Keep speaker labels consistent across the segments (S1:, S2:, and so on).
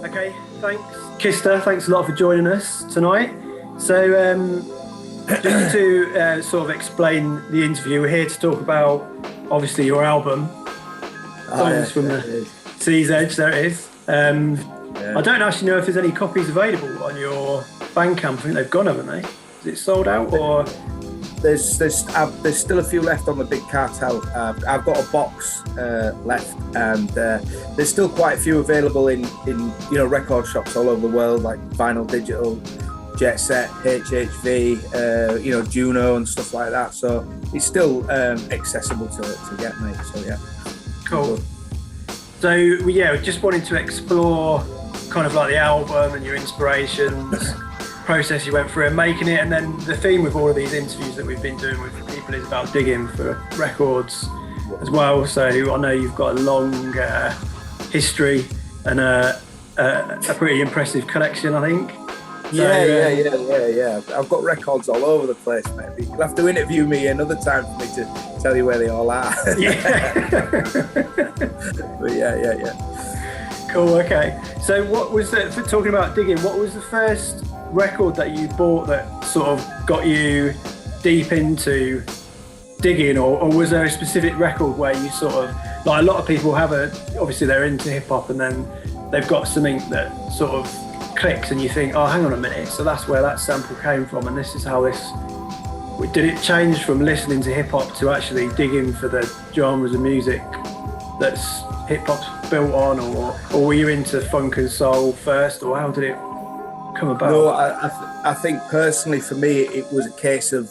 S1: Okay, thanks. Kista, thanks a lot for joining us tonight. So, just to sort of explain the interview, we're here to talk about, obviously, your album, Songs from the Sea's Edge, there it is. I don't actually know if there's any copies available on your Bandcamp. I think they've gone, haven't they? Is it sold out, or...?
S2: There's still a few left on the Big Cartel. I've got a box left, and there's still quite a few available in record shops all over the world, like Vinyl Digital, Jet Set, HHV, Juno and stuff like that. So it's still accessible to get, mate. So yeah.
S1: Cool. So we just wanted to explore kind of like the album and your inspirations. Process you went through and making it, and then the theme with all of these interviews that we've been doing with people is about digging for records as well. So I know you've got a long history and a pretty impressive collection, I think.
S2: Yeah. I've got records all over the place, mate. You'll have to interview me another time for me to tell you where they all are.
S1: Yeah.
S2: But yeah.
S1: Cool. Okay. So what was talking about digging? What was the first record that you bought that sort of got you deep into digging, or was there a specific record where you sort of, like a lot of people have obviously they're into hip hop and then they've got something that sort of clicks and you think, oh, hang on a minute, so that's where that sample came from, and this is how this, did it change from listening to hip hop to actually digging for the genres of music that's hip hop's built on, or were you into funk and soul first, or how did it come about?
S2: No, I think personally for me it was a case of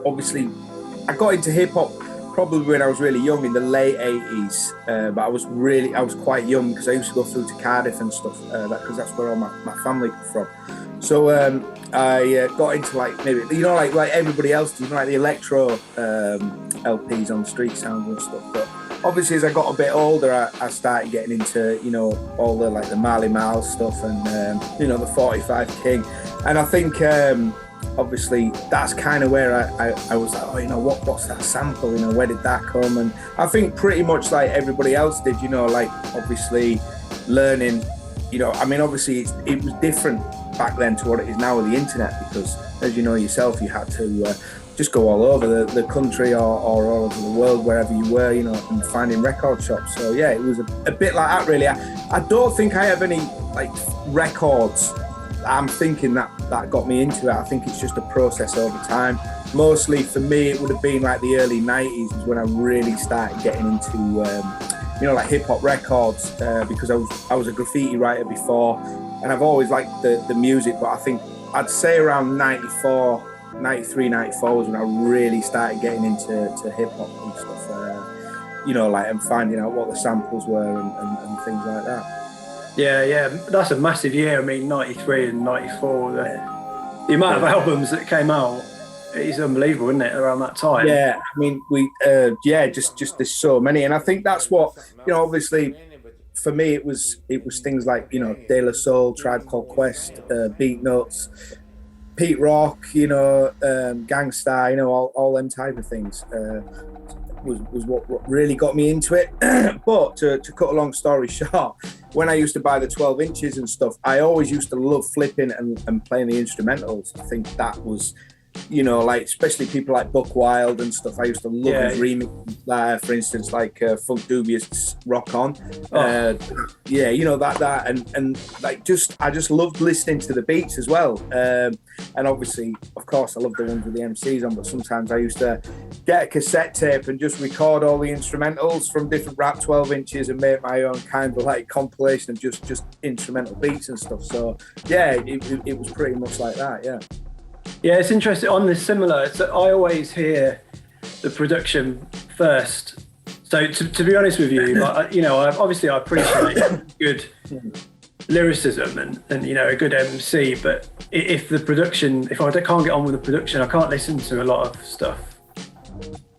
S2: obviously I got into hip hop probably when I was really young, in the late 80s, but I was quite young because I used to go through to Cardiff and stuff, because that's where all my family come from. So I got into like maybe like everybody else, like the electro LPs on Street Sounds and stuff. But obviously, as I got a bit older, I started getting into, all the like the Marley Marl stuff and, the 45 King. And I think, obviously, that's kind of where I was like, what's that sample? Where did that come? And I think pretty much like everybody else did, like obviously learning, obviously it was different back then to what it is now with the internet, because as you know yourself, you had to just go all over the country or all over the world, wherever you were, and finding record shops. So yeah, it was a bit like that really. I don't think I have any like records I'm thinking that got me into it. I think it's just a process over time. Mostly for me, it would have been like the early 90s was when I really started getting into like hip hop records, because I was a graffiti writer before, and I've always liked the music, but I think I'd say around 93, 94 was when I really started getting into hip hop and stuff, and finding out what the samples were and things like that.
S1: Yeah, that's a massive year. I mean, 93 and 94, the amount of albums that came out is unbelievable, isn't it, around that time?
S2: Yeah, I mean, just there's so many, and I think that's what, obviously, for me, it was things like, De La Soul, Tribe Called Quest, Beat Nuts, Pete Rock, Gangstar, all them type of things was what really got me into it. But to cut a long story short, when I used to buy the 12 inches and stuff, I always used to love flipping and playing the instrumentals. I think that was, like especially people like Buck Wild and stuff. I used to love his remix, for instance, like Funk Dubious Rock On. That and like I just loved listening to the beats as well. And obviously, of course, I love the ones with the MCs on, but sometimes I used to get a cassette tape and just record all the instrumentals from different rap 12 inches and make my own kind of like compilation of just instrumental beats and stuff. So yeah, it was pretty much like that, yeah.
S1: Yeah, it's interesting. On this similar, so I always hear the production first. So to be honest with you, obviously I appreciate good lyricism and a good MC, but if I can't get on with the production, I can't listen to a lot of stuff.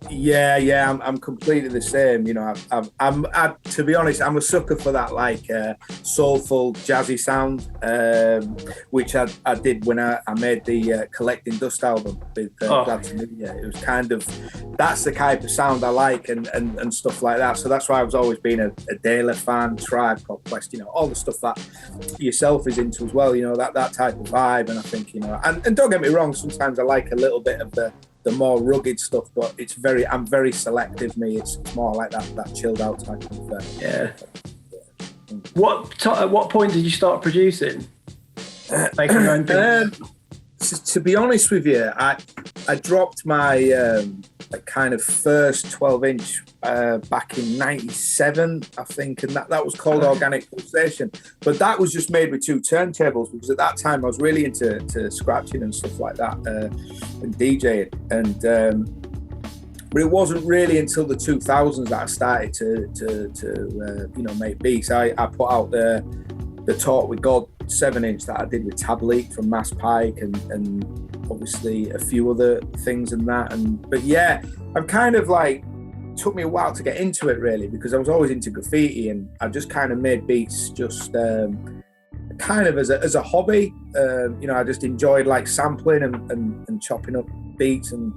S2: Yeah, I'm completely the same. You know, I'm to be honest, I'm a sucker for that like soulful, jazzy sound, which I did when I made the Collecting Dust album with Glad to Meet You. It was kind of, that's the type of sound I like and stuff like that. So that's why I was always been a De La fan, Tribe Called Quest, you know, all the stuff that yourself is into as well. You know, that type of vibe. And I think, you know, and don't get me wrong, sometimes I like a little bit of the more rugged stuff, but I'm very selective. Me, it's more like that chilled out type of
S1: yeah. At what point did you start producing, making your own things?
S2: To be honest with you, I dropped my kind of first 12-inch back in '97, I think, and that was called Organic Pulsation. But that was just made with 2 turntables, because at that time I was really into scratching and stuff like that and DJing. And but it wasn't really until the 2000s that I started to you know, make beats. I put out the Talk with God 7-inch that I did with Tablique from Mass Pike and obviously a few other things and that. But yeah, I'm kind of like, took me a while to get into it really, because I was always into graffiti and I just kind of made beats just kind of as a hobby. You know, I just enjoyed like sampling and chopping up beats and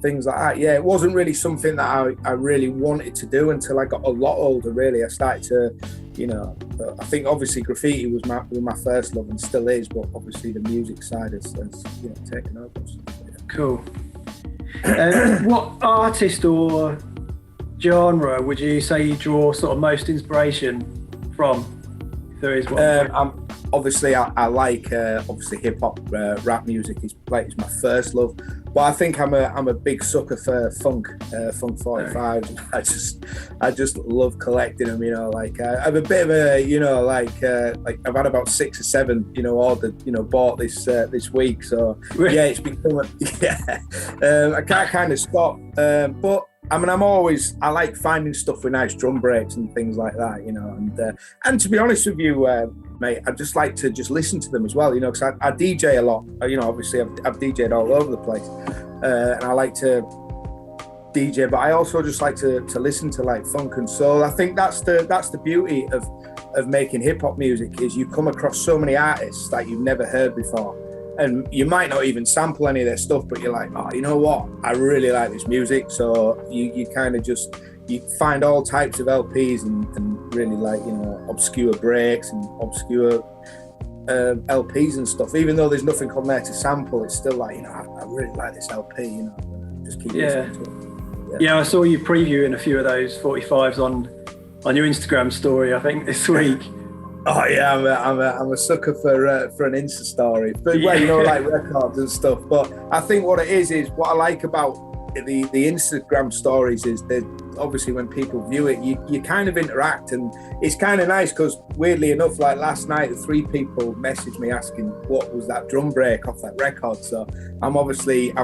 S2: things like that. Yeah, it wasn't really something that I really wanted to do until I got a lot older really. I started to, you know, I think obviously graffiti was my first love and still is, but obviously the music side has you know, taken over.
S1: Cool. What artist or genre would you say you draw sort of most inspiration from, if there is one?
S2: I like obviously hip hop, rap music is my first love. But I think I'm a big sucker for funk 45. I just love collecting them. You know, like I have a bit of a, you know, like I've had about 6 or 7, you know, ordered, you know, bought this week. So yeah, it's become I can't kind of stop. But I mean, I like finding stuff with nice drum breaks and things like that, you know. And to be honest with you, mate, I just like to just listen to them as well, you know, because I DJ a lot. You know, obviously I've DJed all over the place, and I like to DJ, but I also just like to listen to like funk and soul. I think that's the beauty of making hip hop music, is you come across so many artists that you've never heard before. And you might not even sample any of their stuff, but you're like, oh, you know what? I really like this music. So you kind of just, you find all types of LPs and really like, you know, obscure breaks and obscure LPs and stuff. Even though there's nothing on there to sample, it's still like, you know, I really like this LP, you know, just keep listening to it. Yeah, I saw you previewing a few of those 45s on your Instagram story, I think, this week. Oh yeah, I'm a sucker for an Insta story, but well, you know, like records and stuff. But I think what it is what I like about the Instagram stories is that obviously when people view it, you kind of interact, and it's kind of nice because weirdly enough, like last night, 3 people messaged me asking what was that drum break off that record. So I'm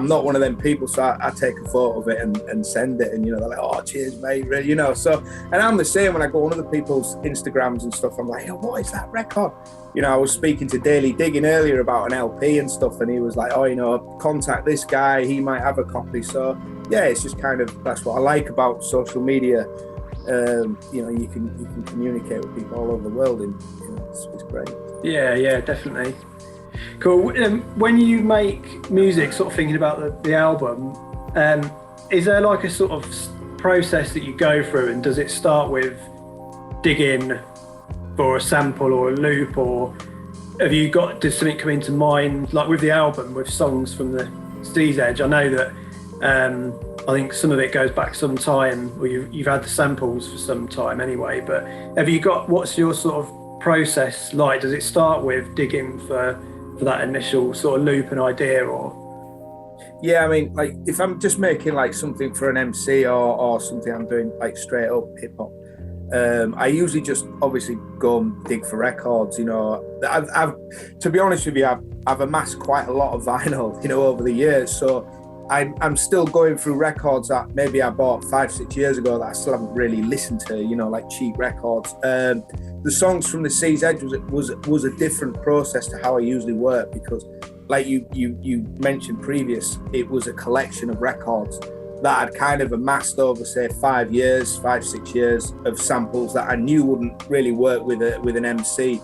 S2: not one of them people, so I take a photo of it and send it, and you know, they're like, oh cheers mate, you know. So, and I'm the same when I go on other people's Instagrams and stuff. I'm like, oh, what is that record? You know, I was speaking to Daily Digging earlier about an LP and stuff, and he was like, oh, you know, contact this guy, he might have a copy. So yeah, it's just kind of, that's what I like about social media. You know, you can communicate with people all over the world, and you know, it's great. Yeah, definitely. Cool. When you make music, sort of thinking about the album, is there like a sort of process that you go through, and does it start with digging for a sample or a loop, or does something come into mind, like with the album, with songs from the Sea's Edge? I know that I think some of it goes back some time, or you've had the samples for some time anyway, but what's your sort of process like? Does it start with digging for that initial sort of loop and idea, or? Yeah, I mean, like if I'm just making like something for an MC or something I'm doing like straight up hip hop, I usually just obviously go and dig for records. You know, I've to be honest with you, I've amassed quite a lot of vinyl, you know, over the years. So I'm still going through records that maybe I bought 5-6 years ago that I still haven't really listened to. You know, like cheap records. The songs from the Sea's Edge was a different process to how I usually work, because like you mentioned previous, it was a collection of records. that I'd kind of amassed over, say, 5 years, 5-6 years of samples that I knew wouldn't really work with an MC.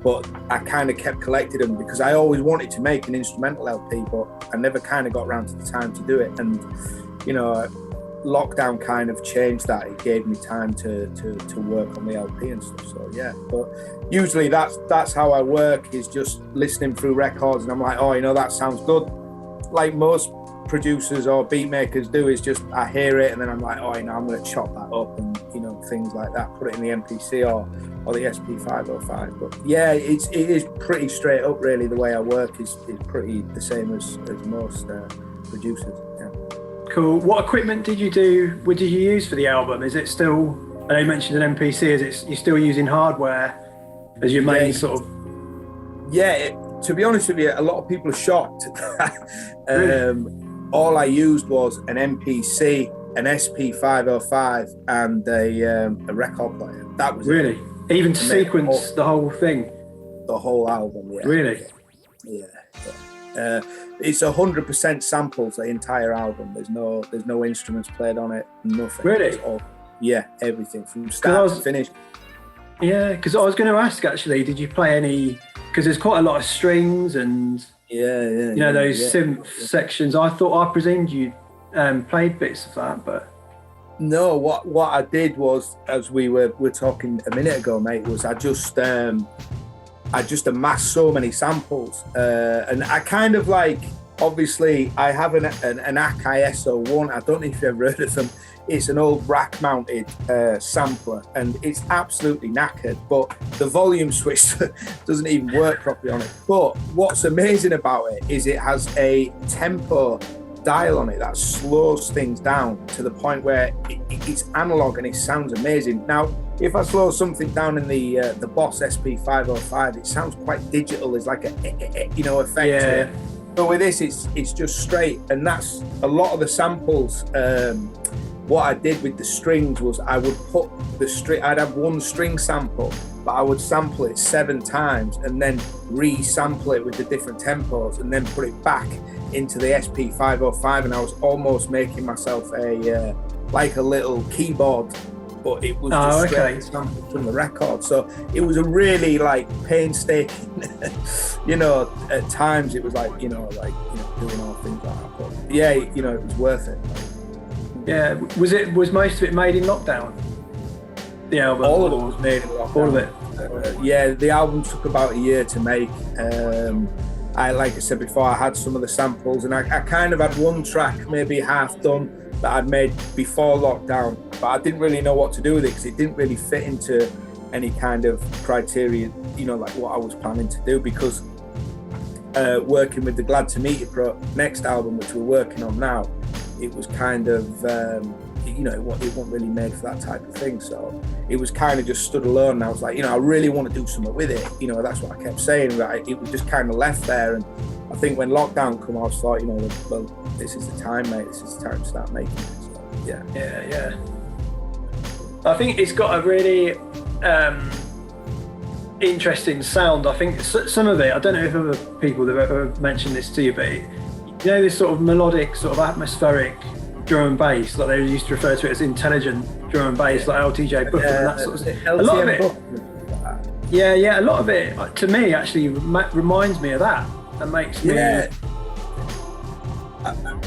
S2: But I kind of kept collecting them because I always wanted to make an instrumental LP, but I never kind of got around to the time to do it. And, you know, lockdown kind of changed that. It gave me time to work on the LP and stuff. So yeah, but usually that's how I work, is just listening through records and I'm like, oh, you know, that sounds good. Like most producers or beat makers do, is just I hear it and then I'm like, oh, you know, I'm going to chop that up and, you know, things like that, put it in the MPC or the SP505. But yeah, it is pretty straight up really. The way I work is pretty the same as most producers. Yeah.
S1: Cool. What equipment did you use for the album? Is it still, I know you mentioned an MPC, you're still using hardware as your main sort of?
S2: Yeah, to be honest with you, a lot of people are shocked.
S1: Really?
S2: All I used was an MPC, an SP505 and a record player. That was
S1: really
S2: it.
S1: Even to sequence the whole thing?
S2: The whole album, yeah.
S1: Really?
S2: Yeah. It's 100% samples, the entire album. There's no instruments played on it, nothing.
S1: Really?
S2: Yeah, everything from start to finish.
S1: Yeah, because I was going to ask actually, did you play any? Because there's quite a lot of strings and those synth sections. I presumed you played bits of that, but
S2: no. What I did was, as we were talking a minute ago, mate, was I just amassed so many samples, and I kind of like, obviously I have an Akai SO1. I don't know if you've ever heard of them. It's an old rack-mounted sampler, and it's absolutely knackered, but the volume switch doesn't even work properly on it. But what's amazing about it is it has a tempo dial on it that slows things down to the point where it's analog and it sounds amazing. Now, if I slow something down in the Boss SP505, it sounds quite digital. There's like a effect.
S1: Yeah.
S2: But with this, it's just straight, and that's a lot of the samples. What I did with the strings was I would put I'd have one string sample, but I would sample it 7 times and then re-sample it with the different tempos and then put it back into the SP505, and I was almost making myself a little keyboard, but it was just straight sampled from the record. So it was a really painstaking, at times it was doing all things like that. But yeah, it was worth it.
S1: Yeah, was most of it made in lockdown? The album?
S2: All of it was made in lockdown.
S1: All of it?
S2: Yeah, the album took about a year to make. Like I said before, I had some of the samples, and I kind of had one track, maybe half done, that I'd made before lockdown, but I didn't really know what to do with it because it didn't really fit into any kind of criteria, like what I was planning to do, because working with the Glad to Meet You next album, which we're working on now, it was kind of, it wasn't really made for that type of thing. So it was kind of just stood alone. And I was like, I really want to do something with it. That's what I kept saying. Right? It was just kind of left there. And I think when lockdown came, I was like, well, this is the time, mate. This is the time to start making it. So, yeah.
S1: Yeah. I think it's got a really interesting sound. I think some of it, I don't know if other people have ever mentioned this to you, but this sort of melodic, sort of atmospheric drum and bass, like they used to refer to it as intelligent drum and bass, like LTJ Booker and that sort of thing. A lot of it, a lot of it, to me, actually reminds me of that. That makes me.
S2: Yeah.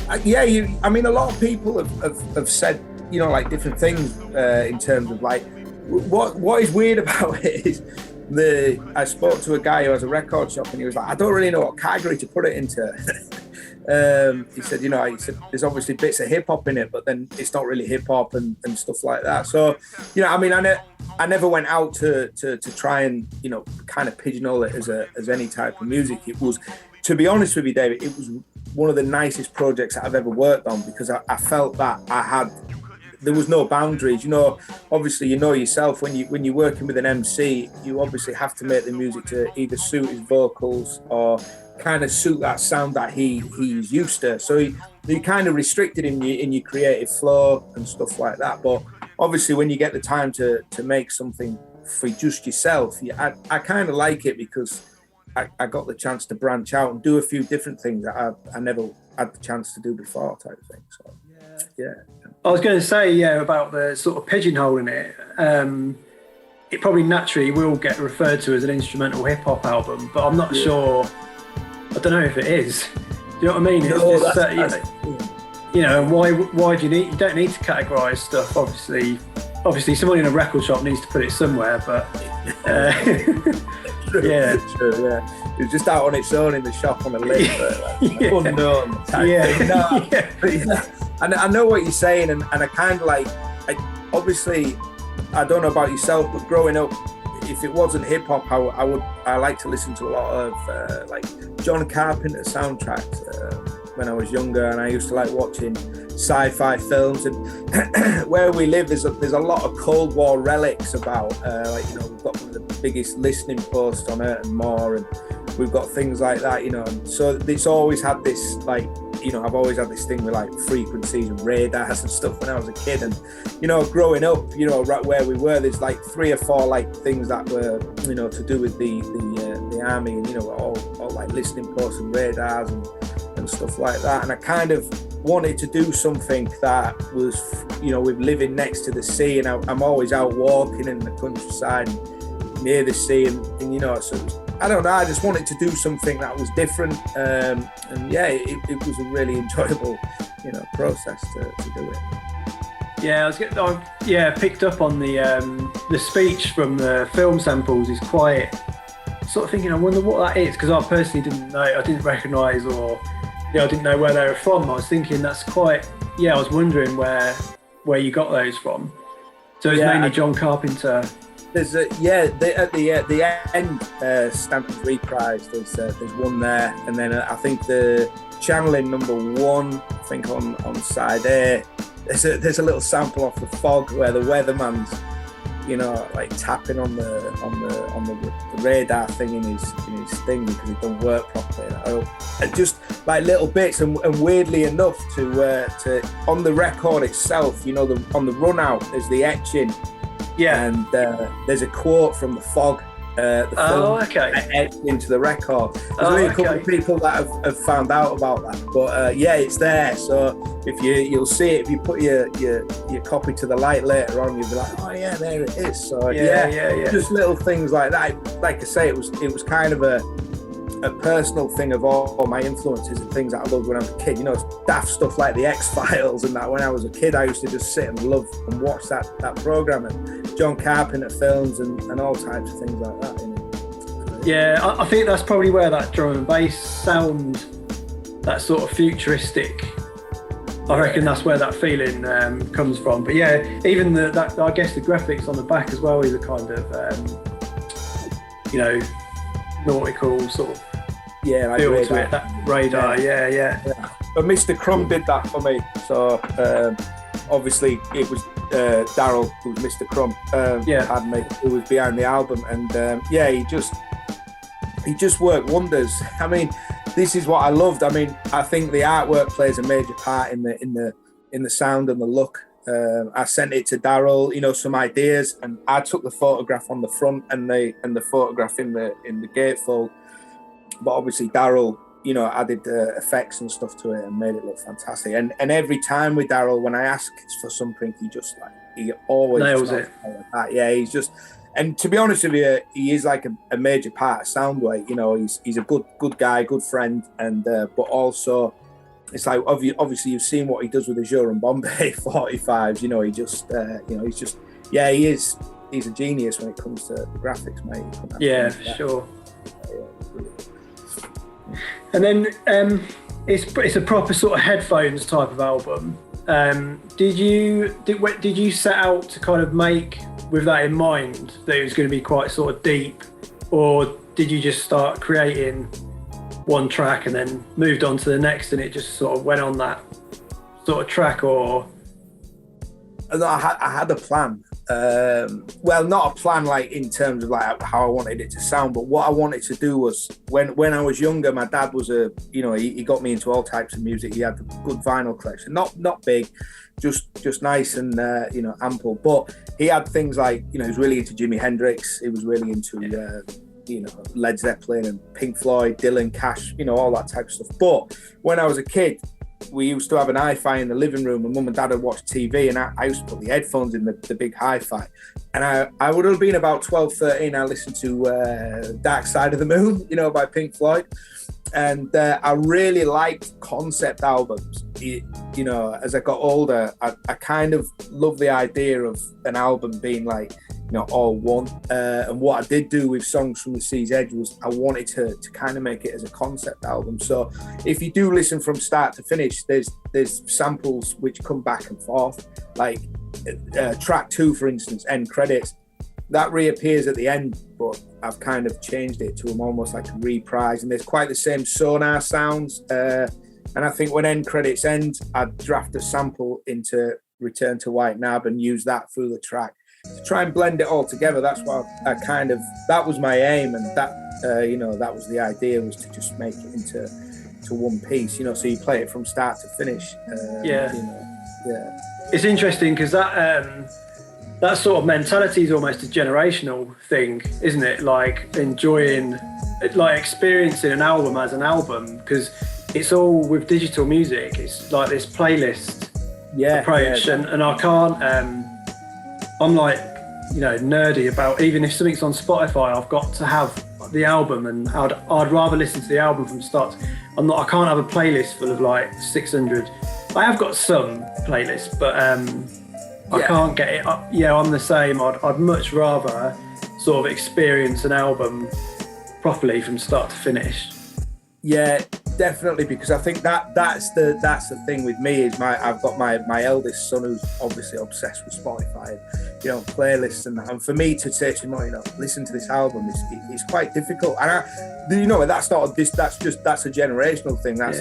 S2: I mean, a lot of people have said, different things in terms of what is weird about it is I spoke to a guy who has a record shop, and he was like, I don't really know what category to put it into. He said, there's obviously bits of hip hop in it, but then it's not really hip hop and stuff like that. So, I never went out to try and, kind of pigeonhole it as any type of music. It was, to be honest with you, David, it was one of the nicest projects that I've ever worked on, because I felt that there was no boundaries. Obviously, yourself, when you're working with an MC, you obviously have to make the music to either suit his vocals or kind of suit that sound that he's used to. So you kind of restricted in your creative flow and stuff like that. But obviously, when you get the time to make something for just yourself, I kind of like it, because I got the chance to branch out and do a few different things that I never had the chance to do before, type of thing. So Yeah.
S1: I was going to say, yeah, about the sort of pigeonholing it. It probably naturally will get referred to as an instrumental hip hop album, but I'm not sure. I don't know if it is. Do you know what I mean? It's
S2: No,
S1: just, you know, and why do you don't need to categorise stuff. Obviously, someone in a record shop needs to put it somewhere, but
S2: True,
S1: yeah,
S2: true, yeah. It was just out on its own in the shop on a list, unknown type thing. No, but I know what you're saying, and I kind of like, obviously, I don't know about yourself, but growing up, if it wasn't hip hop, I like to listen to a lot of like John Carpenter soundtracks when I was younger, and I used to like watching sci-fi films. And where we live, there's a lot of Cold War relics about. Like, you know, we've got one of the biggest listening posts on Earth and more, and we've got things like that, you know. And so it's always had this, like, you know, I've always had this thing with like frequencies and radars and stuff when I was a kid. And, you know, growing up, you know, right where we were, there's like 3 or 4 like things that were, you know, to do with the army, and, you know, all like listening posts and radars and stuff like that. And I kind of wanted to do something that was, you know, with living next to the sea, and I'm always out walking in the countryside near the sea, and you know, so I don't know, I just wanted to do something that was different, and yeah, it was a really enjoyable, you know, process to do it.
S1: Yeah, I picked up on the speech from the film samples is quite sort of thinking, I wonder what that is, because I personally didn't know, I didn't recognise, or I didn't know where they were from. I was thinking that's quite, I was wondering where you got those from. So it's mainly John Carpenter.
S2: There's at the end, Stampede Reprise, there's one there, and then I think the channeling number 1, I think on side A, there's a little sample off the Fog where the weatherman's, you know, like tapping on the radar thing in his thing because it don't work properly. And just like little bits, and weirdly enough, to on the record itself, you know, on the run out, there's the etching. Yeah. And there's a quote from the Fog. The film etched into the record. There's only a couple of people that have found out about that, but it's there. So if you'll see it if you put your copy to the light later on, you'll be like, oh yeah, there it is. So just little things like that. Like I say, it was kind of a personal thing of all my influences and things that I loved when I was a kid. You know, it's daft stuff like the X-Files and that. When I was a kid, I used to just sit and love and watch that program, and John Carpenter films and all types of things like that. You know?
S1: Yeah, I think that's probably where that drum and bass sound, that sort of futuristic, I reckon that's where that feeling comes from. But yeah, even that I guess the graphics on the back as well is a kind of you know, nautical sort of
S2: like
S1: feel
S2: radar.
S1: to it. That radar, yeah.
S2: But Mr. Crumb did that for me. So obviously it was Daryl, who was Mr. Crumb, pardon me, who was behind the album, and he just worked wonders. I mean, this is what I loved. I mean, I think the artwork plays a major part in the sound and the look. I sent it to Daryl, you know, some ideas, and I took the photograph on the front and the photograph in the gatefold. But obviously Daryl, you know, added effects and stuff to it and made it look fantastic. And every time with Daryl, when I ask for something, he always
S1: nails it.
S2: Like, yeah, he's just, and to be honest with you, he is like a major part of Soundweight. You know, he's a good guy, good friend, and but also it's like obviously you've seen what he does with the Azure and Bombay 45s. You know, he just you know, he's a genius when it comes to the graphics, mate.
S1: Yeah, for sure. And then it's a proper sort of headphones type of album. Did you set out to kind of make with that in mind, that it was going to be quite sort of deep, or did you just start creating one track and then moved on to the next and it just sort of went on that sort of track? Or
S2: no, I had a plan. Well, not a plan like in terms of like how I wanted it to sound, but what I wanted to do was when I was younger, my dad was he got me into all types of music. He had a good vinyl collection, not big, just nice and ample, but he had things like, you know, he was really into Jimi Hendrix, he was really into Led Zeppelin and Pink Floyd, Dylan, Cash, you know, all that type of stuff. But when I was a kid, we used to have an hi-fi in the living room, and mum and dad would watch TV, and I used to put the headphones in the big hi-fi. And I would have been about 12, 13. I listened to Dark Side of the Moon, by Pink Floyd. And I really liked concept albums. As I got older, I kind of love the idea of an album being like, all one. And what I did do with Songs from the Sea's Edge was I wanted to kind of make it as a concept album. So if you do listen from start to finish, there's samples which come back and forth. Like track 2, for instance, End Credits, that reappears at the end, but I've kind of changed it to almost like a reprise, and there's quite the same sonar sounds. And I think when End Credits end, I'd draft a sample into Return to White Nab and use that through the track to try and blend it all together. That's what that was my aim, and that that was the idea, was to just make it into one piece, so you play it from start to finish.
S1: It's interesting because that sort of mentality is almost a generational thing, isn't it? Like experiencing an album as an album, because it's all with digital music. It's like this playlist approach, and I can't. I'm like, nerdy about, even if something's on Spotify, I've got to have the album, and I'd rather listen to the album from start. I can't have a playlist full of like 600. I have got some playlists, but I can't get it. I'm the same. I'd much rather sort of experience an album properly from start to finish.
S2: Yeah, definitely, because I think that's the thing with me is I've got my eldest son who's obviously obsessed with Spotify, playlists and that. And for me to say to him, listen to this album, it's quite difficult. And that's not that's a generational thing. That's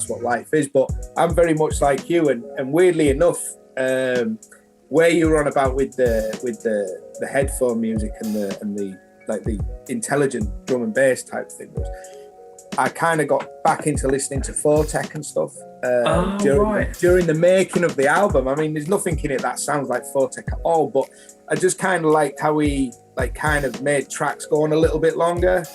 S2: what life is. But I'm very much like you, and weirdly enough, where you were on about with the headphone music and the like the intelligent drum and bass type thing was, I kind of got back into listening to Photech and stuff during the making of the album. I mean, there's nothing in it that sounds like Photech at all, but I just kind of liked how he kind of made tracks go on a little bit longer.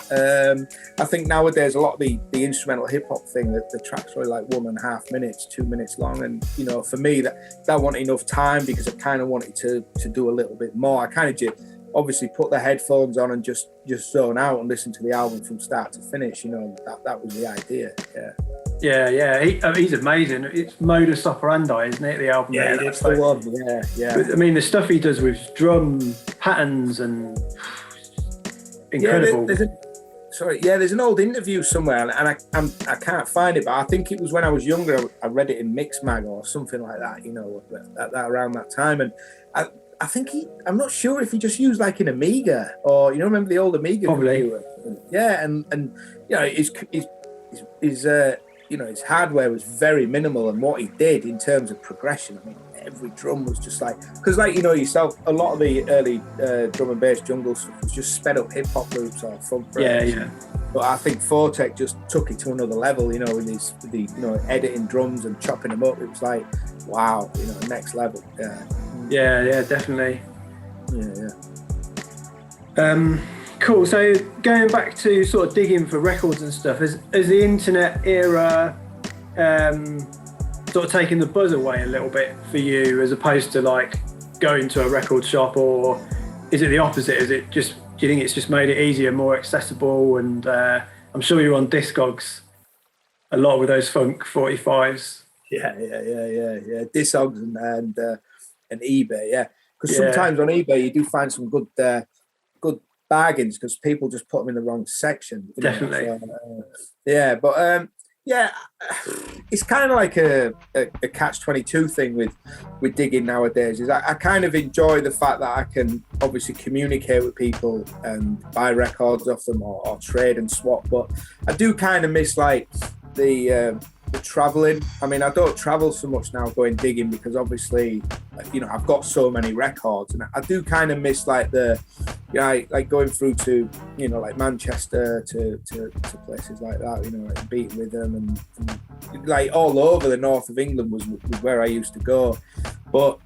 S2: I think nowadays a lot of the instrumental hip hop thing, that the tracks were like 1.5 minutes, 2 minutes long, and for me that wasn't enough time, because I kind of wanted to do a little bit more. I kind of just obviously put the headphones on and just zone out and listen to the album from start to finish. That was the idea. He's amazing.
S1: It's modus operandi, isn't it, the album that he did?
S2: That's the one.
S1: I mean, the stuff he does with drum patterns and incredible.
S2: There's an old interview somewhere, and I can't find it, but I think it was when I was younger. I read it in Mixmag or something like that, around that time. And I think I'm not sure if he just used like an Amiga, or remember the old Amiga computer? Yeah, and his hardware was very minimal, and what he did in terms of progression, I mean, every drum was just like, because yourself, a lot of the early drum and bass jungle stuff was just sped up hip hop loops or funk breaks. But I think Photech just took it to another level, with the editing drums and chopping them up. It was like, wow, next level.
S1: Yeah, definitely. Cool. So going back to sort of digging for records and stuff, has the internet era sort of taken the buzz away a little bit for you, as opposed to like going to a record shop, or is it the opposite? Do you think it's just made it easier, more accessible? And I'm sure you're on Discogs a lot with those Funk 45s.
S2: Yeah. Discogs and eBay, because sometimes on eBay you do find some good bargains, because people just put them in the wrong section.
S1: Definitely.
S2: It's kind of like a catch-22 thing with digging nowadays. Is I kind of enjoy the fact that I can obviously communicate with people and buy records off them or trade and swap, but I do kind of miss like the traveling. I mean, I don't travel so much now going digging, because obviously I've got so many records, and I do kind of miss like like going through to like Manchester to places like that, like Beating Rhythm and like all over the north of England was where I used to go. But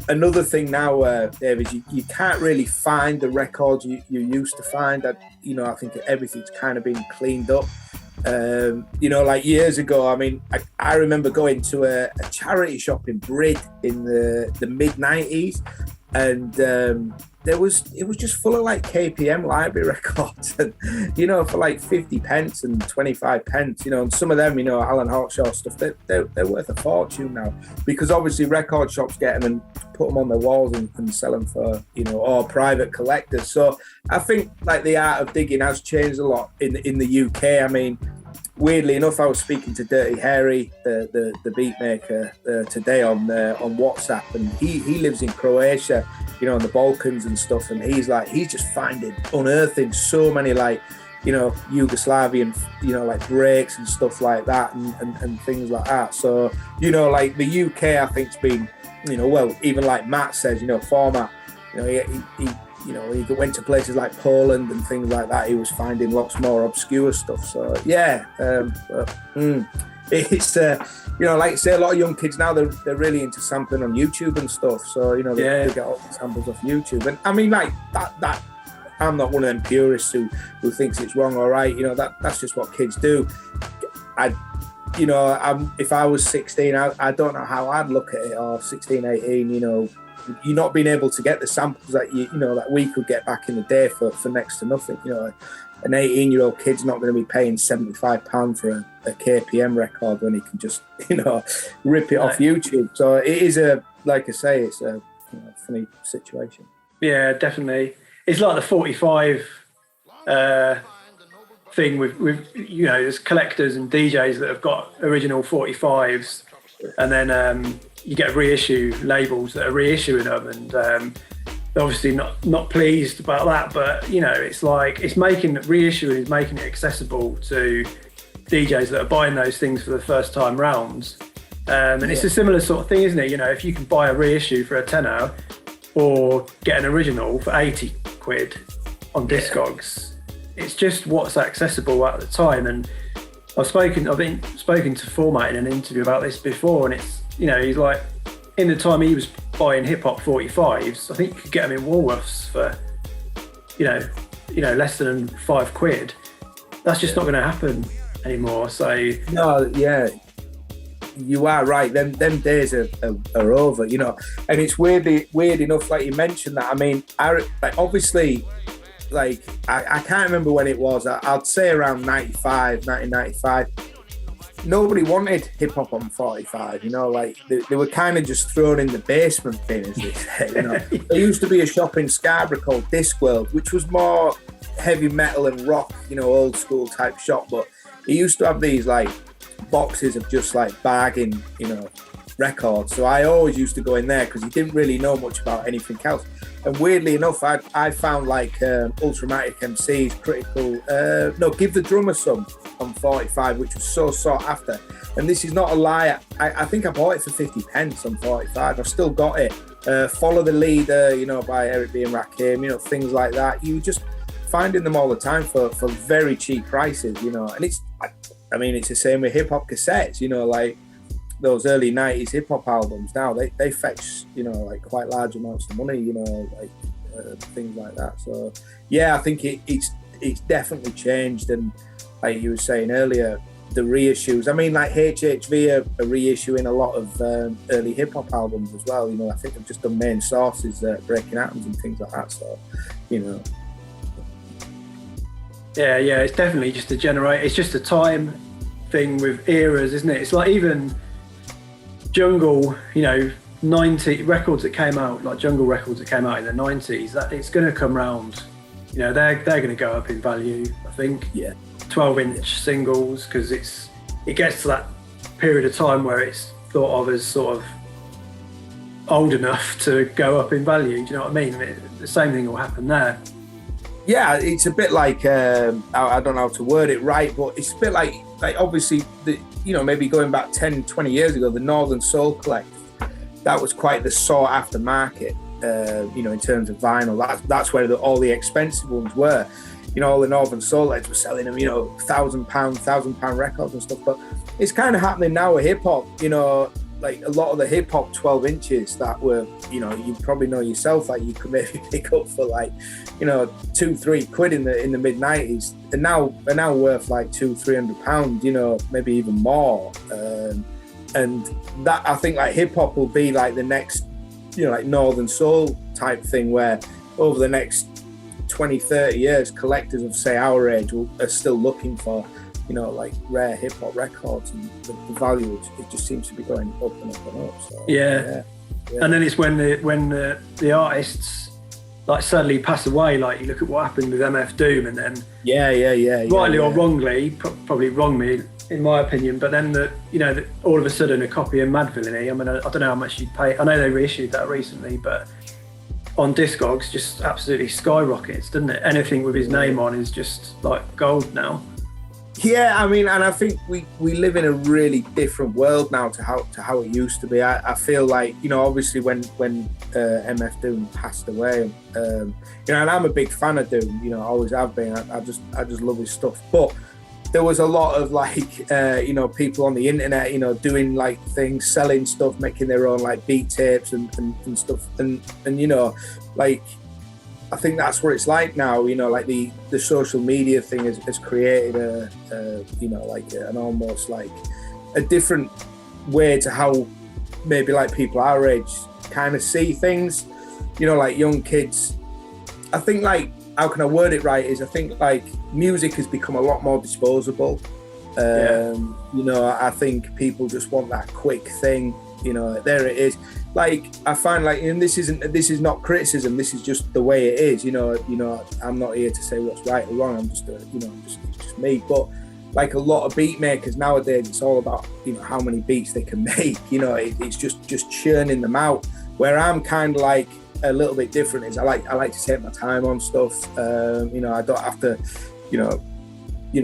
S2: another thing now, Dave, is you can't really find the records you used to find. That I think everything's kind of been cleaned up. You know, like years ago, I mean, I remember going to a charity shop in Brid in the mid-90s, and it was just full of like KPM library records, and you know, for like 50 pence and 25 pence, you know, and some of them, you know, Alan Hawkshaw stuff, they're worth a fortune now, because obviously record shops get them and put them on their walls and sell them for, you know, or private collectors. So I think like the art of digging has changed a lot in the UK. I mean, weirdly enough, I was speaking to Dirty Harry, the beat maker, today on WhatsApp, and he lives in Croatia, you know, in the Balkans and stuff, and he's just unearthing so many, like, you know, Yugoslavian, you know, like breaks and stuff like that, and things like that. So, you know, like the UK, I think's been, you know, well, even like Matt says, you know, format, you know, he you know, he went to places like Poland and things like that. He was finding lots more obscure stuff. So yeah, it's you know, like I say, a lot of young kids now, they're really into sampling on YouTube and stuff. So, you know, they get all the samples off YouTube. And I mean, like that I'm not one of them purists who thinks it's wrong or right. You know, that's just what kids do. You know, if I was 16, I don't know how I'd look at it, or 16, 18, you know, you're not being able to get the samples that you know that we could get back in the day for next to nothing. You know, an 18-year-old kid's not going to be paying £75 for a KPM record when he can just, you know, rip it off YouTube. So it is like I say, it's a, you know, funny situation.
S1: Yeah, definitely. It's like the 45 thing with you know, there's collectors and DJs that have got original 45s, and then you get reissue labels that are reissuing them, and they're obviously not pleased about that. But you know, it's like reissuing is making it accessible to DJs that are buying those things for the first time rounds. And it's a similar sort of thing, isn't it? You know, if you can buy a reissue for a tenner or get an original for 80 quid on Discogs, it's just what's accessible at the time. And I've been spoken to Format in an interview about this before, and it's, you know, he's like, in the time he was buying hip hop 45s, I think you could get them in Woolworths for, you know, less than £5. That's just not going to happen anymore. So
S2: no, yeah, you are right. Them days are over, you know. And it's weird enough, like you mentioned that. I mean, obviously, like I can't remember when it was. I'd say around 1995. Nobody wanted hip hop on 45, you know, like they were kind of just thrown in the basement bin, as they say. You know, there used to be a shop in Scarborough called Discworld, which was more heavy metal and rock, you know, old school type shop. But it used to have these like boxes of just like bargain, you know, records. So I always used to go in there because you didn't really know much about anything else. And weirdly enough, I found like Ultramatic MC's Give the Drummer Some on 45, which was so sought after. And this is not a lie. I think I bought it for 50 pence on 45. I've still got it. Follow the Leader, you know, by Eric B and Rakim, you know, things like that. You just finding them all the time for very cheap prices, you know. And it's the same with hip hop cassettes, you know, like those early 90s hip hop albums. Now they fetch, you know, like quite large amounts of money, you know, like things like that. So yeah, I think it's definitely changed. And like you were saying earlier, the reissues, I mean, like HHV are reissuing a lot of early hip hop albums as well. You know, I think they've just done Main Sources, Breaking Atoms and things like that. So, you know. Yeah, it's definitely just it's just a time thing with eras, isn't it? It's like even jungle, you know, 90 records that came out, like jungle records that came out in the 90s, that it's going to come round, you know, they're going to go up in value, I think. Yeah. 12-inch singles, because it gets to that period of time where it's thought of as sort of old enough to go up in value. Do you know what I mean? The same thing will happen there. Yeah, it's a bit like I don't know how to word it right, but it's a bit like obviously you know, maybe going back 10, 20 years ago, the Northern Soul Collective, that was quite the sought after market, you know, in terms of vinyl. That's where all the expensive ones were. You know, all the Northern Soul heads were selling them, you know, £1,000 records and stuff. But it's kind of happening now with hip hop. You know, like a lot of the hip hop 12 inches that were, you know, you probably know yourself, like you could maybe pick up for like, you know, £2-3 in the mid 90s, and now worth like £200-300, you know, maybe even more. And that, I think like hip hop will be like the next, you know, like Northern Soul type thing, where over the next 20-30 years, collectors of say our age are still looking for, you know, like rare hip hop records, and the value, it just seems to be going up and up and up. So, yeah.
S1: And then it's when the artists like suddenly pass away. Like you look at what happened with MF Doom, and then rightly or wrongly, probably wrongly in my opinion, but then all of a sudden a copy of Mad Villainy. I mean, I don't know how much you'd pay. I know they reissued that recently, but on Discogs just absolutely skyrockets, doesn't it? Anything with his name on is just like gold now.
S2: Yeah, I mean, and I think we live in a really different world now to how it used to be. I feel like, you know, obviously when MF Doom passed away, you know, and I'm a big fan of Doom, you know, always have been. I just love his stuff. But there was a lot of like, you know, people on the internet, you know, doing like things, selling stuff, making their own like beat tapes and stuff, and you know, like, I think that's what it's like now, you know, like the social media thing has created you know, like an almost like a different way to how maybe like people our age kind of see things, you know, like young kids. I think like, how can I word it right, is I think like music has become a lot more disposable. You know, I think people just want that quick thing, you know, there it is. Like I find like, and this is not criticism, this is just the way it is, you know, I'm not here to say what's right or wrong, I'm just you know, it's just me. But like a lot of beat makers nowadays, it's all about, you know, how many beats they can make, you know, it's just churning them out, where I'm kind of like a little bit different, is I like to take my time on stuff. You know, I don't have to, you know,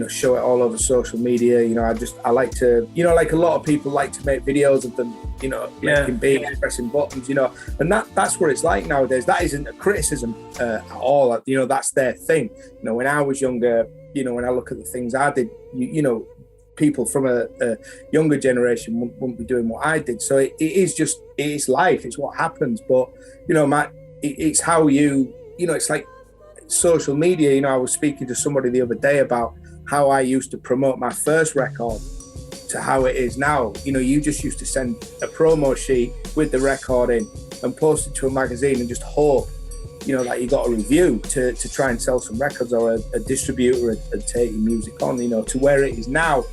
S2: show it all over social media. You know, I like to, you know, like a lot of people like to make videos of them, you know, making beats, pressing buttons, you know, and that's what it's like nowadays. That isn't a criticism at all. You know, that's their thing. You know, when I was younger, you know, when I look at the things I did, you know, people from a younger generation wouldn't be doing what I did. So it is life, it's what happens. But, you know, Matt, it's how you know, it's like social media. You know, I was speaking to somebody the other day about how I used to promote my first record to how it is now. You know, you just used to send a promo sheet with the record in and post it to a magazine and just hope, you know, that you got a review to try and sell some records, or a distributor and take your music on, you know, to where it is now.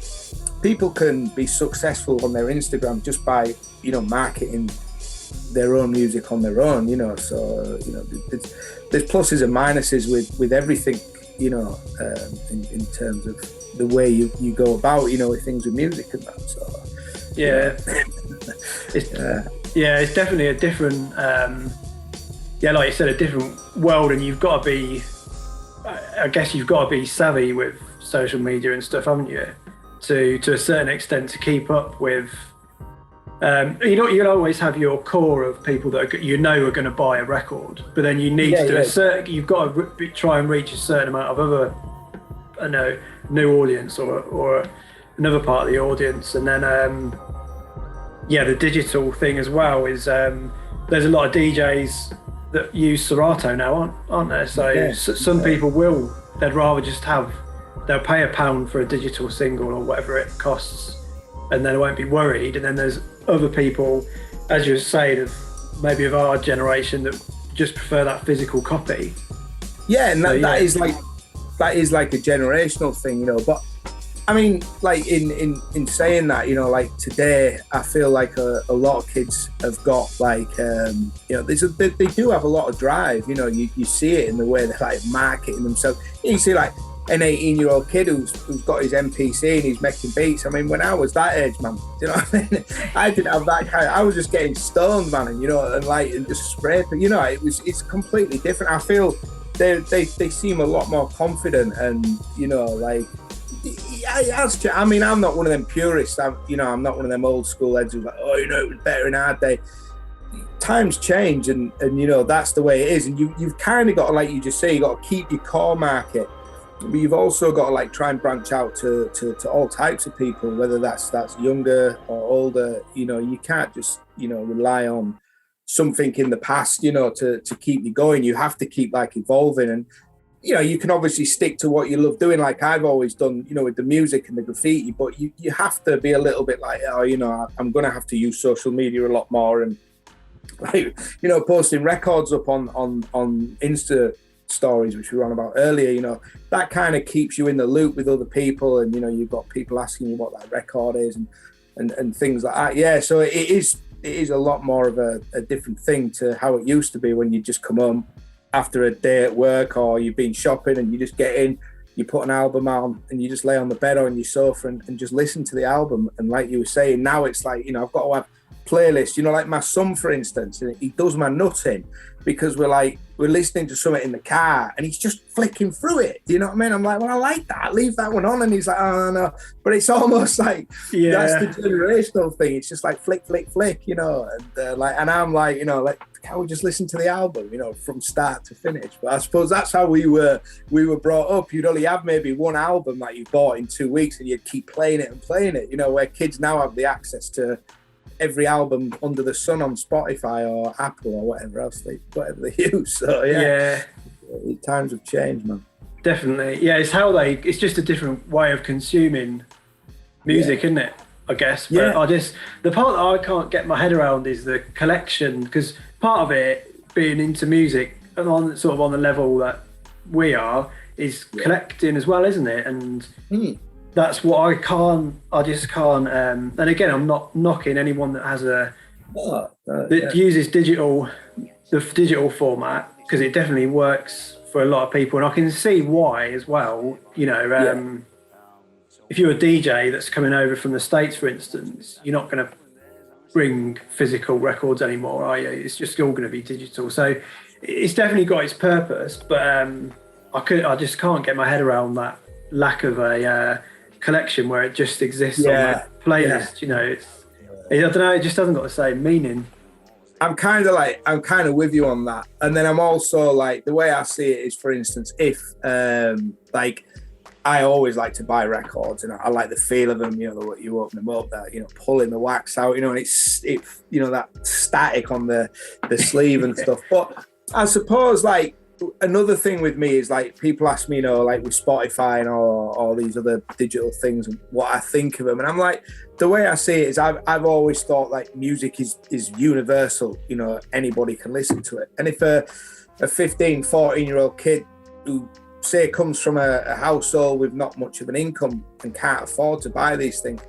S2: People can be successful on their Instagram just by, you know, marketing their own music on their own, you know. So, you know, there's pluses and minuses with everything, you know, in terms of the way you go about, you know, with things with music and that. So
S1: it's definitely a different like you said, a different world, and you've got to be, I guess you've got to be savvy with social media and stuff, haven't you, to a certain extent, to keep up with. You'll always have your core of people that are going to buy a record, but then you need to do you've got to try and reach a certain amount of other, I know, new audience or another part of the audience. And then the digital thing as well is there's a lot of DJs that use Serato now, aren't there? So some people they'd rather just they'll pay £1 for a digital single or whatever it costs, and then they won't be worried. And then there's other people, as you were saying, maybe of our generation, that just prefer that physical copy.
S2: Yeah, and that is like a generational thing, you know. But I mean, like in saying that, you know, like today, I feel like a lot of kids have got like, you know, they do have a lot of drive. You know, you see it in the way they're like marketing themselves. You see like an 18-year-old kid who's got his MPC and he's making beats. I mean, when I was that age, man, you know what I mean? I didn't have that kind of, I was just getting stoned, man, and, you know, and just spray. But, you know, it's completely different. I feel they seem a lot more confident, and, you know, like, I mean, I'm not one of them purists. I'm not one of them old school heads who's like, oh, you know, it was better in our day. Times change, and you know, that's the way it is. And you've kind of got to, like you just say, you got to keep your core market. But you've also got to like try and branch out to all types of people, whether that's younger or older. You know, you can't just, you know, rely on something in the past, you know, to keep you going. You have to keep like evolving, and you know, you can obviously stick to what you love doing, like I've always done, you know, with the music and the graffiti, but you have to be a little bit like, oh, you know, I'm going to have to use social media a lot more, and like, you know, posting records up on Insta stories, which we were on about earlier, you know, that kind of keeps you in the loop with other people, and you know, you've got people asking you what that record is and things like that. Yeah, so it is a lot more of a different thing to how it used to be, when you just come home after a day at work, or you've been shopping and you just get in, you put an album on and you just lay on the bed or on your sofa and just listen to the album. And like you were saying, now it's like, you know, I've got to have playlists, you know, like my son, for instance, he does my nutting because we're listening to something in the car and he's just flicking through it. Do you know what I mean? I'm like, well, I like that, leave that one on. And he's like, oh no. But it's almost like, that's the generational thing. It's just like flick, flick, flick, you know, and I'm like, you know, like, can't we just listen to the album, you know, from start to finish? But I suppose that's how we were brought up. You'd only have maybe one album that you bought in 2 weeks and you'd keep playing it, you know, where kids now have the access to every album under the sun on Spotify or Apple or whatever they use. So yeah, times have changed, man.
S1: Definitely. Yeah, it's just a different way of consuming music, isn't it? I guess. But the part that I can't get my head around is the collection, because part of it, being into music and on the level that we are, is collecting as well, isn't it? And that's what I just can't. And again, I'm not knocking anyone that has uses the digital format, because it definitely works for a lot of people, and I can see why as well. You know, if you're a DJ that's coming over from the States, for instance, you're not going to bring physical records anymore, are you? It's just all going to be digital. So it's definitely got its purpose, but I just can't get my head around that lack of a collection where it just exists on that playlist. You know, I don't know, it just hasn't got the same meaning.
S2: I'm kind of with you on that. And then I'm also like, the way I see it is, for instance, if like, I always like to buy records, and I like the feel of them, you know, you open them up, that, you know, pulling the wax out, you know, and it's you know, that static on the sleeve and stuff. But I suppose, like, another thing with me is, like, people ask me, you know, like with Spotify and all these other digital things, what I think of them. And I'm like, the way I see it is, I've always thought like music is universal, you know, anybody can listen to it. And if a 15, 14-year-old kid who, say, comes from a household with not much of an income and can't afford to buy these things,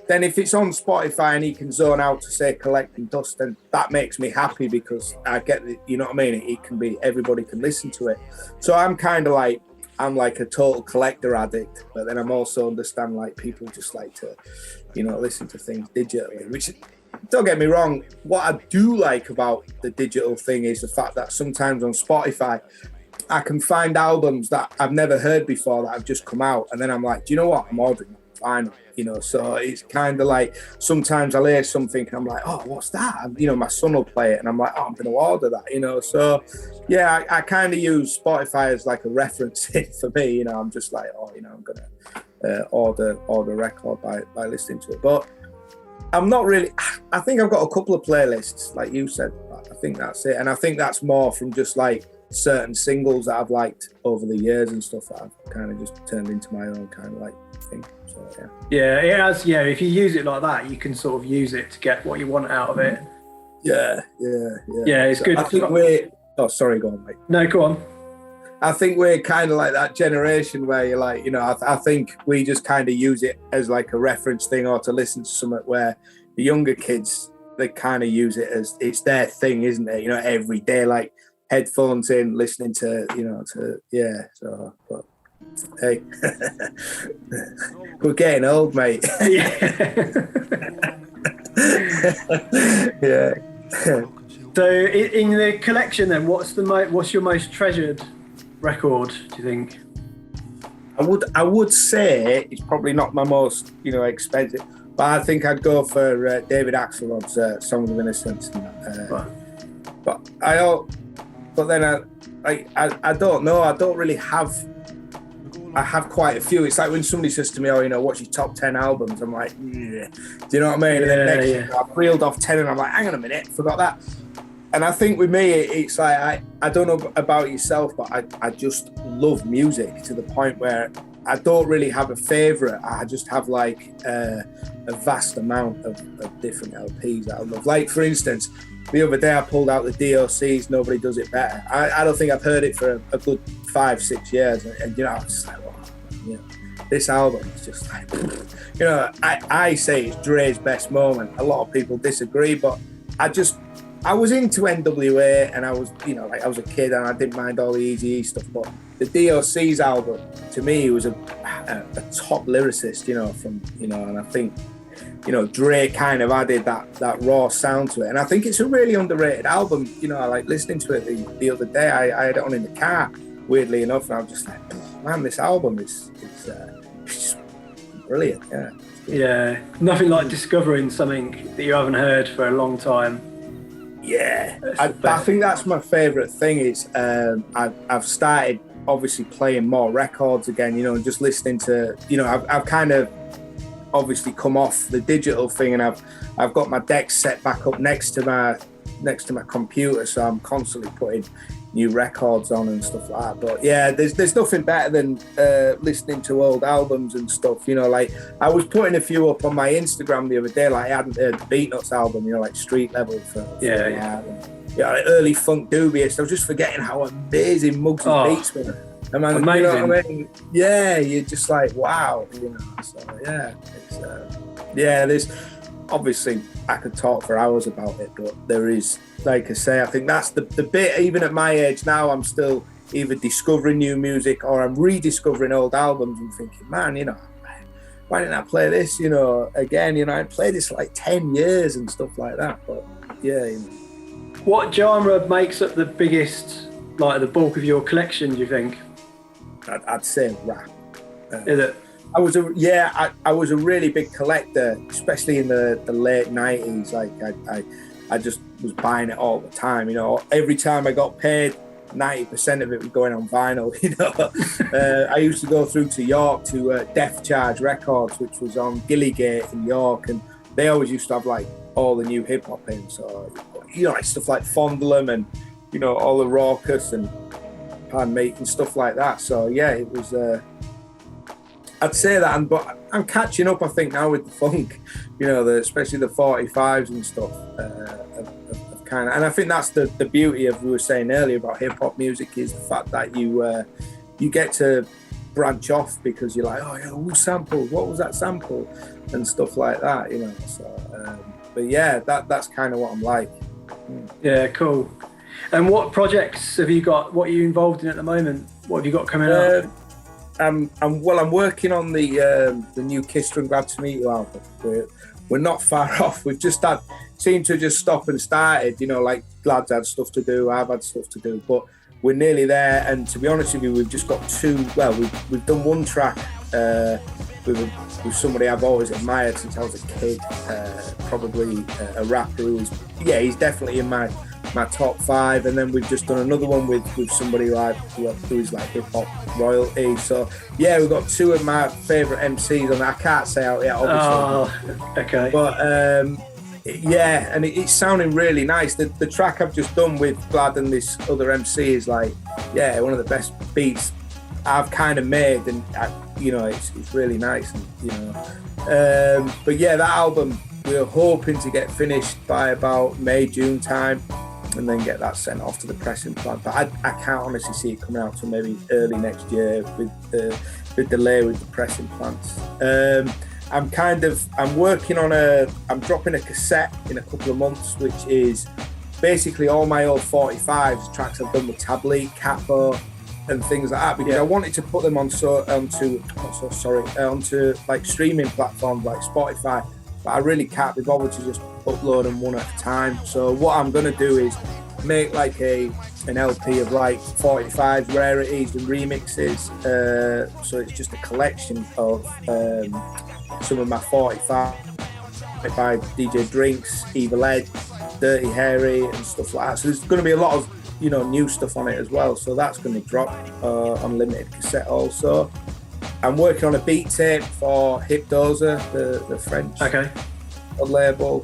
S2: then if it's on Spotify and he can zone out to, say, collecting dust, then that makes me happy, because I get the, you know what I mean? It can be, everybody can listen to it. So I'm kind of like, I'm like a total collector addict, but then I'm also understand like people just like to, you know, listen to things digitally, which, don't get me wrong, what I do like about the digital thing is the fact that sometimes on Spotify, I can find albums that I've never heard before that have just come out, and then I'm like, do you know what? I'm ordering it vinyl, you know. So it's kind of like, sometimes I'll hear something and I'm like, oh, what's that? And, you know, my son will play it and I'm like, oh, I'm going to order that, you know. So yeah, I kind of use Spotify as like a reference for me, you know. I'm just like, oh, you know, I'm going to order a record by listening to it. But I'm not really, I think I've got a couple of playlists, like you said. I think that's it. And I think that's more from just like certain singles that I've liked over the years and stuff that I've kind of just turned into my own kind of like thing. So
S1: yeah, it has. Yeah, if you use it like that, you can sort of use it to get what you want out of it.
S2: Yeah,
S1: it's good.
S2: I think sorry, go on, mate.
S1: No, go on.
S2: I think we're kind of like that generation where you're like, you know, I think we just kind of use it as like a reference thing, or to listen to something, where the younger kids, they kind of use it as it's their thing, isn't it? You know, every day, like headphones in, listening to, you know, so, but hey, we're getting old, mate. Yeah.
S1: So in the collection then, what's your most treasured record, do you think?
S2: I would say it's probably not my most, you know, expensive, but I think I'd go for David Axelrod's Song of Innocence. But then I don't know. I don't really have I have quite a few. It's like when somebody says to me, "Oh, you know, what's your top 10 albums?" I'm like, yeah. Do you know what I mean? And then next year, I've reeled off 10, and I'm like, hang on a minute, forgot that. And I think with me, it's like I don't know about yourself, but I just love music to the point where I don't really have a favourite. I just have like a vast amount of different LPs that I love. Like for instance, the other day I pulled out the DOC's Nobody Does It Better. I don't think I've heard it for a good 5-6 years, and you know, I was just like, wow, you know, this album is just like, you know, I say it's Dre's best moment. A lot of people disagree, but I was into NWA, and I was, you know, like I was a kid and I didn't mind all the Eazy-E stuff, but the DOC's album, to me, he was a top lyricist, you know, from, you know, and I think, you know, Dre kind of added that raw sound to it. And I think it's a really underrated album. You know, I like listening to it the other day. I had it on in the car, weirdly enough, and I was just like, man, this album is just brilliant, yeah.
S1: Yeah, nothing like discovering something that you haven't heard for a long time.
S2: Yeah, I think that's my favourite thing is I've started obviously playing more records again, you know, and just listening to, you know, I've kind of obviously come off the digital thing, and I've got my deck set back up next to my computer, so I'm constantly putting new records on and stuff like that. But yeah, there's nothing better than listening to old albums and stuff, you know. Like I was putting a few up on my Instagram the other day, like I hadn't heard the Beatnuts album, you know, like Street Level for yeah, like early Funk Dubious. I was just forgetting how amazing Muggs' beats were. And man,
S1: amazing.
S2: You know what I mean? Yeah, you're just like, wow, you know. So yeah, it's there's obviously I could talk for hours about it, but there is, like I say, I think that's the bit. Even at my age now, I'm still either discovering new music or I'm rediscovering old albums and thinking, man, you know, why didn't I play this? You know, again, you know, I played this for like 10 years and stuff like that. But yeah, you know.
S1: What genre makes up the biggest, like the bulk of your collection, do you think?
S2: I'd say rap.
S1: Is it?
S2: I was a really big collector, especially in the late 90s. Like I just was buying it all the time. You know, every time I got paid, 90% of it was going on vinyl. You know, I used to go through to York to Def Charge Records, which was on Gillygate in York, and they always used to have like all the new hip hop in. So you know, like stuff like Fondlem and, you know, all the Raucous and Pan Mate and stuff like that. So yeah, it was. I'd say that, but I'm catching up, I think, now with the funk, you know, especially the 45s and stuff. Of kind of, and I think that's the beauty of, we were saying earlier about hip hop music, is the fact that you get to branch off, because you're like, oh yeah, who sampled? What was that sample? And stuff like that, you know. So, but yeah, that's kind of what I'm like.
S1: Yeah, cool. And what projects have you got? What are you involved in at the moment? What have you got coming up?
S2: I'm working on the new Kista and Glad to Meet You album. We're not far off. We've just seemed to just stop and started. You know, like Glad's had stuff to do, I've had stuff to do, but we're nearly there. And to be honest with you, we've just got two. Well, we've done one track with somebody I've always admired since I was a kid. Probably a rapper he's definitely in my top 5, and then we've just done another one with somebody like who is like hip hop royalty. So yeah, we've got 2 of my favourite MCs on. I can't say out yet, obviously.
S1: Oh, okay.
S2: But yeah, and it's sounding really nice. The track I've just done with Glad and this other MC is like, yeah, one of the best beats I've kind of made, and you know, it's really nice, and, you know. But yeah, that album we're hoping to get finished by about May, June time, and then get that sent off to the pressing plant. But I can't honestly see it coming out till maybe early next year with the delay with the pressing plants. I'm working on I'm dropping a cassette in a couple of months, which is basically all my old 45s, tracks I've done with Tablet, Capo, and things like that, because I wanted to put them onto like streaming platforms like Spotify, but I really can't be bothered to just upload them one at a time. So what I'm going to do is make like an LP of like 45s, rarities and remixes. So it's just a collection of some of my 45 by DJ Drinks, Evil Ed, Dirty Harry and stuff like that. So there's going to be a lot of, you know, new stuff on it as well. So that's going to drop on limited cassette also. I'm working on a beat tape for Hip Dozer, the French label,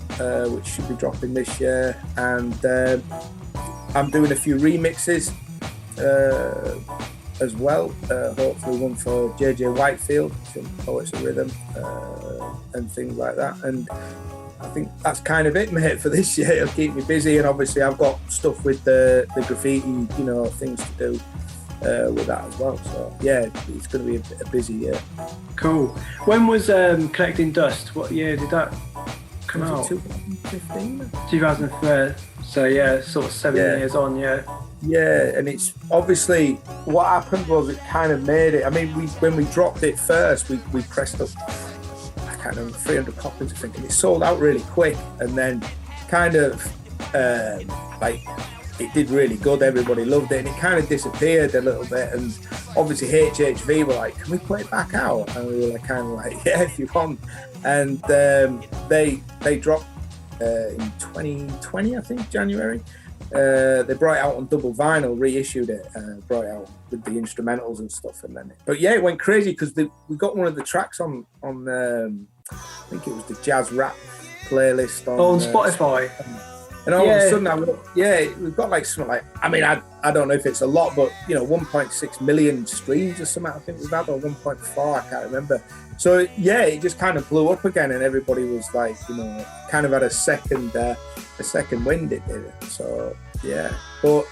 S2: which should be dropping this year, and I'm doing a few remixes as well. Hopefully one for JJ Whitefield from Poets of Rhythm and things like that. And I think that's kind of it, mate, for this year. It'll keep me busy, and obviously I've got stuff with the graffiti, you know, things to do with that as well. So yeah, it's going to be a busy year.
S1: Cool. When was Collecting Dust? What year did that come out?
S2: 2015.
S1: 2003. So yeah, sort of 7 years on.
S2: Yeah, and it's obviously what happened was it kind of made it. I mean, when we dropped it first, we pressed up, I can't remember, 300 copies, I think, and it sold out really quick. And then kind of like it did really good. Everybody loved it, and it kind of disappeared a little bit. And obviously HHV were like, "Can we put it back out?" And we were like, kind of like, "Yeah, if you want." And they dropped in 2020, I think, January. They brought it out on double vinyl, reissued it, brought it out with the instrumentals and stuff, and then. But yeah, it went crazy because we got one of the tracks on I think it was the jazz rap playlist on
S1: Spotify.
S2: And all of a sudden, we've got like something like, I mean, I don't know if it's a lot, but you know, 1.6 million streams or something. I think we've had, or 1.4, I can't remember. So yeah, it just kind of blew up again, and everybody was like, you know, kind of had a second wind. It did. So yeah, but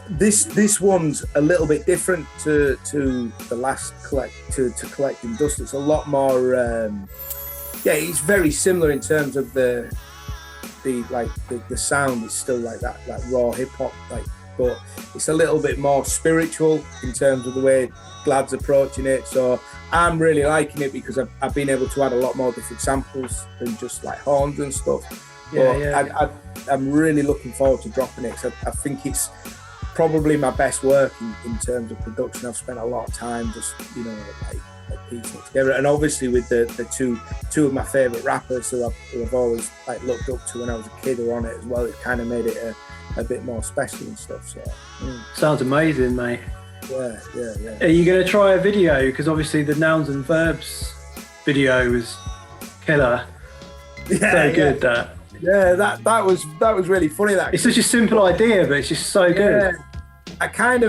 S2: this one's a little bit different to the last Collecting Dust. It's a lot more. It's very similar in terms of the sound is still like that raw hip hop, like, but it's a little bit more spiritual in terms of the way Glad's approaching it. So I'm really liking it because I've been able to add a lot more different samples than just like horns and stuff. I'm really looking forward to dropping it. So I think it's probably my best work in terms of production. I've spent a lot of time just, you know, like piecing it together, and obviously with the two of my favourite rappers who I've always like looked up to when I was a kid who are on it as well, it kind of made it a bit more special and stuff. So
S1: sounds amazing, mate.
S2: Yeah.
S1: Are you going to try a video? Because obviously the Nouns and Verbs video was killer. So good that.
S2: Yeah, that was really funny. That
S1: it's such a simple idea, but it's just so good.
S2: I can't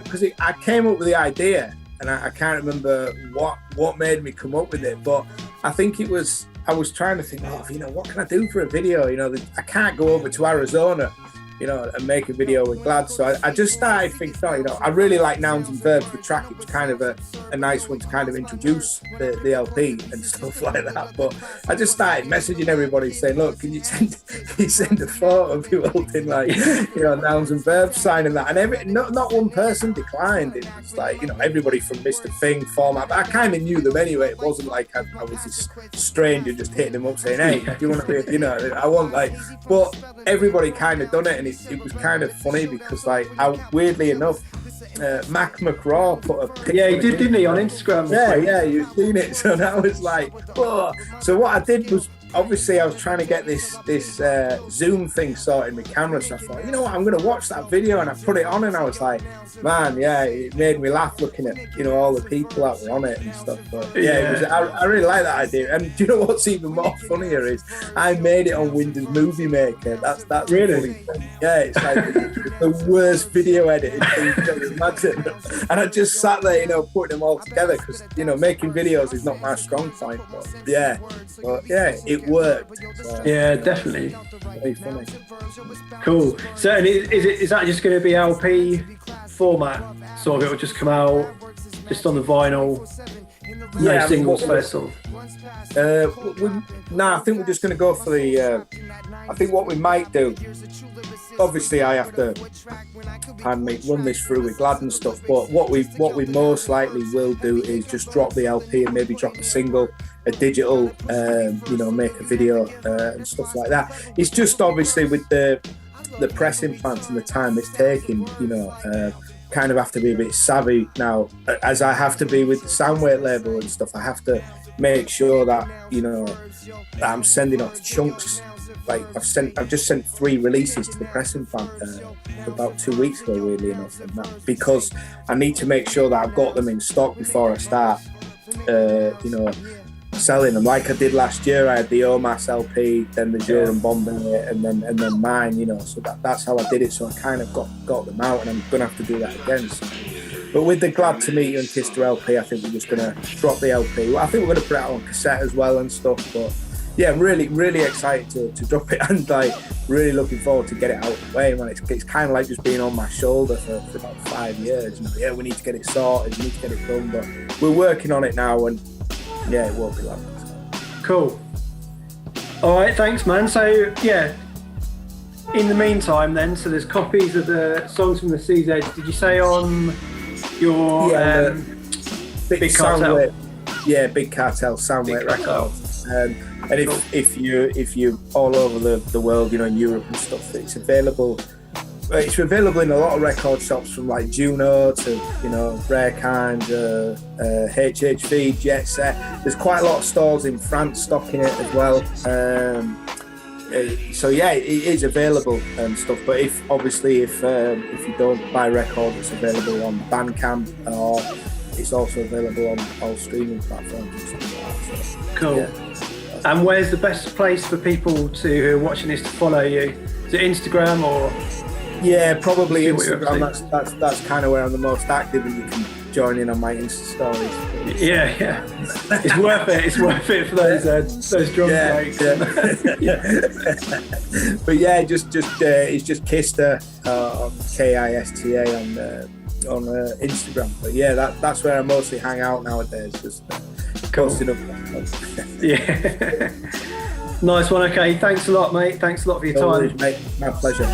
S2: because I came up with the idea. And I can't remember what made me come up with it, but I think it was, I was trying to think, you know, what can I do for a video? You know, I can't go over to Arizona, you know, and make a video with Glad. So I just started thinking, you know, I really like Nouns and Verbs, the track. It was kind of a nice one to kind of introduce the LP and stuff like that. But I just started messaging everybody saying, look, can you send a photo of you holding, like, you know, Nouns and Verbs signing that? And not one person declined. It was like, you know, everybody from Mr. Thing, Format. But I kind of knew them anyway. It wasn't like I was this stranger just hitting them up saying, hey, do you want to be, you know, I want, like, but everybody kind of done it. And it was kind of funny because, like, weirdly enough, Mac McRaw put a picture.
S1: Yeah, he did, didn't he, on Instagram?
S2: Yeah, you've seen it. So that was like, oh. So what I did was, obviously I was trying to get this Zoom thing sorted with camera. So I thought, you know what, I'm going to watch that video, and I put it on, and I was like, man, yeah, it made me laugh looking at, you know, all the people that were on it and stuff. But yeah, it was, I really like that idea. And do you know what's even more funnier is I made it on Windows Movie Maker. That's
S1: really,
S2: yeah, it's like the worst video editing thing you can imagine. And I just sat there, you know, putting them all together because, you know, making videos is not my strong point. But yeah, it worked. So,
S1: yeah, definitely.
S2: Very funny.
S1: Cool. So, and is that just going to be LP format? Sort of, it will just come out just on the vinyl. No singles first of.
S2: I think we're just going to go for the. I think what we might do. Obviously, I have to run this through with Glad and stuff. But what we most likely will do is just drop the LP and maybe drop a single, a digital, you know, make a video and stuff like that. It's just obviously with the pressing plants and the time it's taking, you know. Kind of have to be a bit savvy now, as I have to be with the Soundweight label and stuff. I have to make sure that, you know, that I'm sending off chunks I've just sent 3 releases to the pressing plant about 2 weeks ago, weirdly enough, and that, because I need to make sure that I've got them in stock before I start, selling them. Like I did last year, I had the Omas LP, then the Jure and Bombay, and then mine. So that's how I did it. So I kind of got them out, and I'm gonna have to do that again. So. But with the Glad to Meet You and Kista LP, I think we're just gonna drop the LP. I think we're gonna put it out on cassette as well and stuff. But yeah, I'm really, really excited to drop it, and like really looking forward to get it out of the way, man. It's kind of like just being on my shoulder for about 5 years. Yeah, we need to get it sorted, we need to get it done, but we're working on it now, and yeah, it won't be long.
S1: Cool. All right, thanks, man. So yeah, in the meantime, then, so there's copies of the songs from the CZ. Did you say on your Big Cartel?
S2: Big Cartel, Soundweight Record. And if you're all over the world, in Europe and stuff, it's available. It's available in a lot of record shops, from like Juno to Rare Kind, HHV, Jet Set. There's quite a lot of stores in France stocking it as well. So yeah, it is available and stuff. But if you don't buy record, it's available on Bandcamp, or it's also available on all streaming platforms and stuff like that. So,
S1: cool.
S2: Yeah.
S1: And where's the best place for people who are watching this to follow you? Is it Instagram or?
S2: Yeah, probably Instagram. That's kind of where I'm the most active, and you can join in on my Insta stories.
S1: Yeah. It's worth it. It's worth it for those drum breaks.
S2: Yeah. But yeah, it's just Kista, Kista on Instagram. But yeah, that's where I mostly hang out nowadays. Just posting up.
S1: Yeah. Nice one. Okay, thanks a lot, mate. Thanks a lot for your time.
S2: Mate, my pleasure.